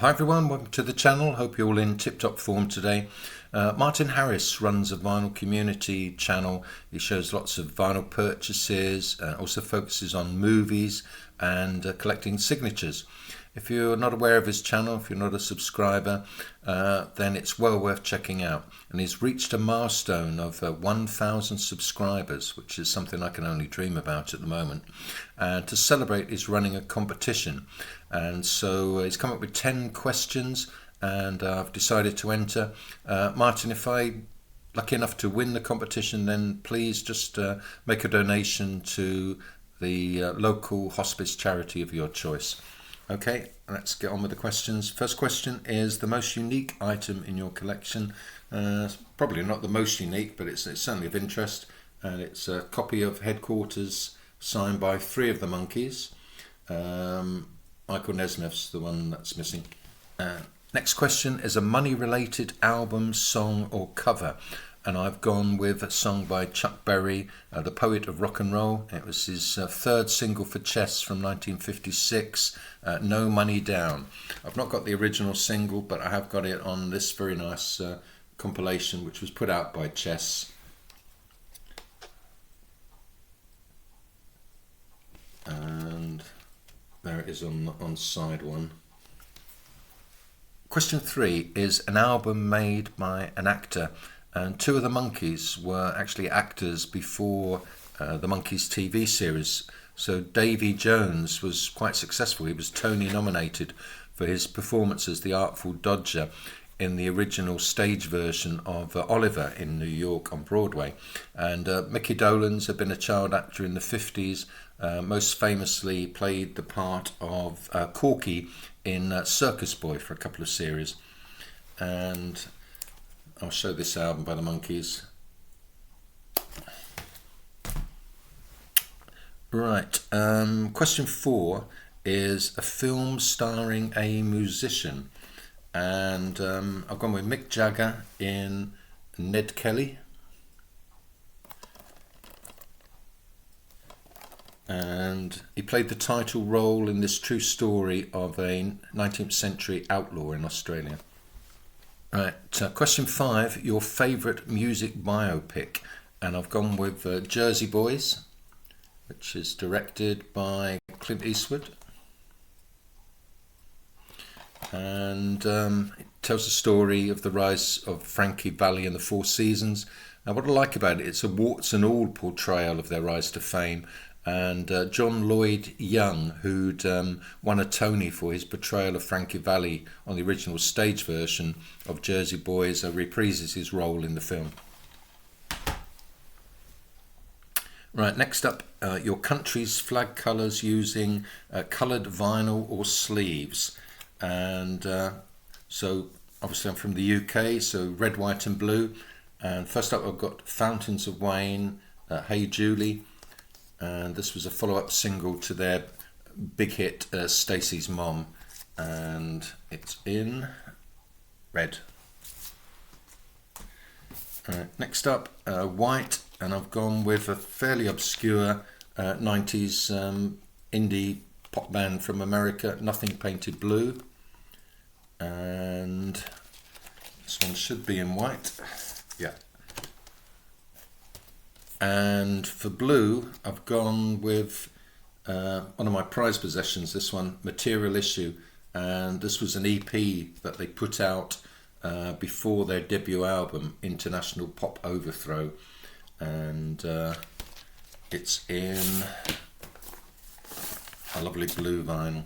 Hi everyone, welcome to the channel. Hope you're all in tip-top form today. Martin Harris runs a vinyl community channel. He shows lots of vinyl purchases, also focuses on movies and collecting signatures. If you're not aware of his channel, if you're not a subscriber, then it's well worth checking out. And he's reached a milestone of 1,000 subscribers, which is something I can only dream about at the moment. And to celebrate, he's running a competition. And so he's come up with 10 questions, and I've decided to enter. Martin, if I'm lucky enough to win the competition, then please just make a donation to the local hospice charity of your choice. Okay, let's get on with the questions. First question is the most unique item in your collection. Probably not the most unique, but it's certainly of interest. And it's a copy of Headquarters signed by 3 of the Monkees. Michael Nesmith's the one that's missing. Next question is a money-related album, song or cover. And I've gone with a song by Chuck Berry, the poet of rock and roll. It was his third single for Chess from 1956, No Money Down. I've not got the original single, but I have got it on this very nice compilation, which was put out by Chess. And there it is on side 1. Question 3 is an album made by an actor. And 2 of the Monkees were actually actors before the Monkees TV series. So Davy Jones was quite successful. He was Tony nominated for his performance as the Artful Dodger in the original stage version of Oliver in New York on Broadway. And Mickey Dolenz had been a child actor in the 50s, most famously played the part of Corky in Circus Boy for a couple of series. And I'll show this album by the Monkees. Right, question 4 is a film starring a musician. And I've gone with Mick Jagger in Ned Kelly. And he played the title role in this true story of a 19th century outlaw in Australia. Right, question 5, your favourite music biopic. And I've gone with Jersey Boys, which is directed by Clint Eastwood. And it tells the story of the rise of Frankie Valli and the Four Seasons. And what I like about it, it's a warts and all portrayal of their rise to fame. And John Lloyd Young, who'd won a Tony for his portrayal of Frankie Valli on the original stage version of Jersey Boys, reprises his role in the film. Right, next up, your country's flag colours using coloured vinyl or sleeves. And so obviously I'm from the UK, so red, white and blue. And first up I've got Fountains of Wayne, Hey Julie. And this was a follow-up single to their big hit, Stacey's Mom. And it's in red. Next up, white. And I've gone with a fairly obscure 90s indie pop band from America, Nothing Painted Blue. And this one should be in white. Yeah. And for blue, I've gone with one of my prized possessions, this one, Material Issue. And this was an EP that they put out before their debut album, International Pop Overthrow. And it's in a lovely blue vinyl.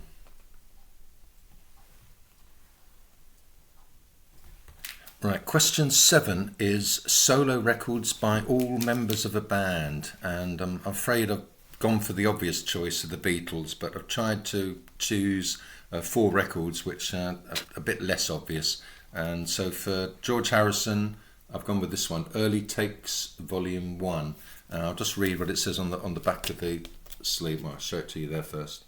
Right, question 7 is solo records by all members of a band, and I'm afraid I've gone for the obvious choice of the Beatles, but I've tried to choose 4 records which are a bit less obvious. And so for George Harrison, I've gone with this one, Early Takes Volume 1. And I'll just read what it says on the back of the sleeve. Well, I'll show it to you there first.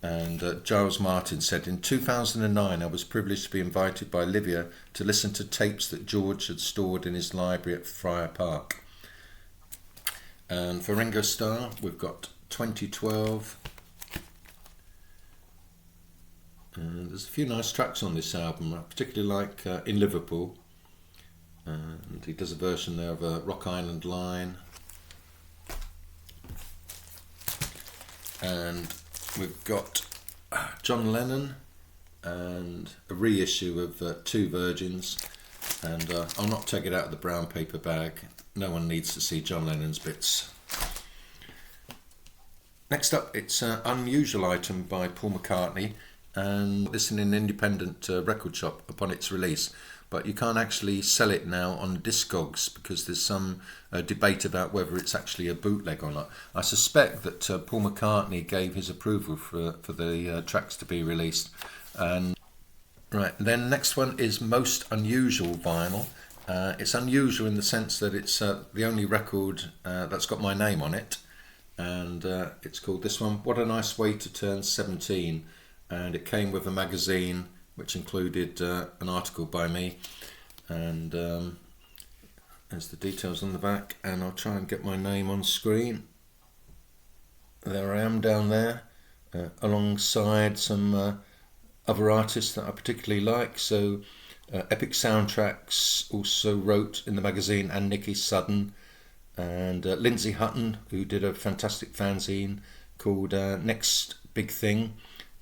And Giles Martin said, in 2009 I was privileged to be invited by Livia to listen to tapes that George had stored in his library at Friar Park. And for Ringo Starr we've got 2012, There's a few nice tracks on this album. I particularly like In Liverpool, and he does a version there of Rock Island Line. And we've got John Lennon and a reissue of Two Virgins, and I'll not take it out of the brown paper bag. No one needs to see John Lennon's bits. Next up, it's an unusual item by Paul McCartney, and this is in an independent record shop upon its release, but you can't actually sell it now on Discogs because there's some debate about whether it's actually a bootleg or not. I suspect that Paul McCartney gave his approval for the tracks to be released. And right, then next one is Most Unusual Vinyl. It's unusual in the sense that it's the only record that's got my name on it, and it's called this one, What a Nice Way to Turn 17, and it came with a magazine which included an article by me, and there's the details on the back, and I'll try and get my name on screen. There I am down there, alongside some other artists that I particularly like. So Epic Soundtracks also wrote in the magazine, and Nicky Sudden, and Lindsay Hutton, who did a fantastic fanzine called Next Big Thing,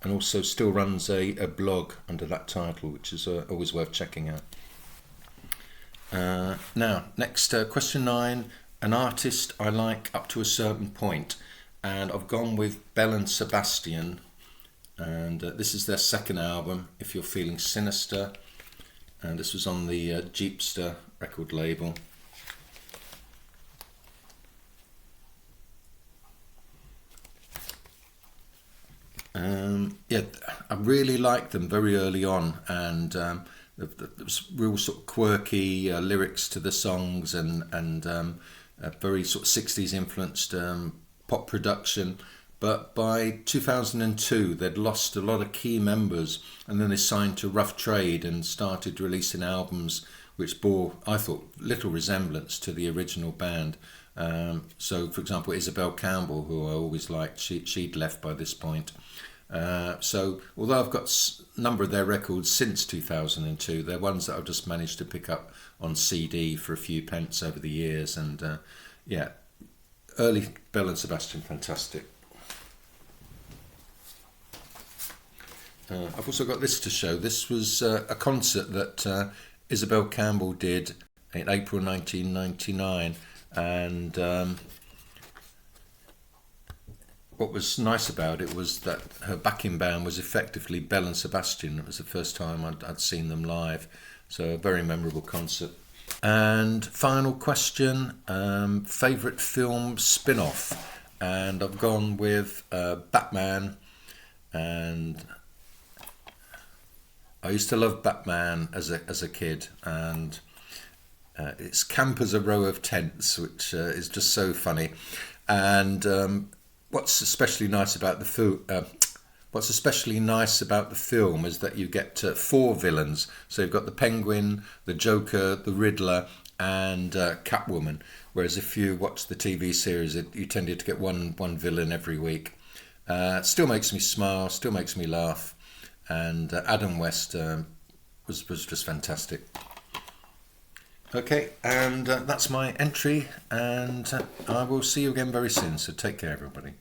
and also still runs a blog under that title, which is always worth checking out. Now, next, question 9, an artist I like up to a certain point, and I've gone with Belle and Sebastian, and this is their second album, If You're Feeling Sinister, and this was on the Jeepster record label. Yeah, I really liked them very early on, and there was real sort of quirky lyrics to the songs, and a very sort of 60s influenced pop production. But by 2002, they'd lost a lot of key members, and then they signed to Rough Trade and started releasing albums which bore, I thought, little resemblance to the original band. So, for example, Isabel Campbell, who I always liked, she'd left by this point. So, although I've got a number of their records since 2002, they're ones that I've just managed to pick up on CD for a few pence over the years. And yeah, early Belle and Sebastian, fantastic. I've also got this to show. This was a concert that Isabel Campbell did in April 1999, and what was nice about it was that her backing band was effectively Belle and Sebastian. It was the first time I'd seen them live, so a very memorable concert. And final question, favourite film spin-off, and I've gone with Batman, and I used to love Batman as a kid, and it's camp as a row of tents, which is just so funny. And what's especially nice about the film is that you get 4 villains. So you've got the Penguin, the Joker, the Riddler, and Catwoman. Whereas if you watch the TV series, you tended to get one villain every week. Still makes me smile, still makes me laugh. And Adam West was just fantastic. Okay, and that's my entry, and I will see you again very soon, so take care everybody.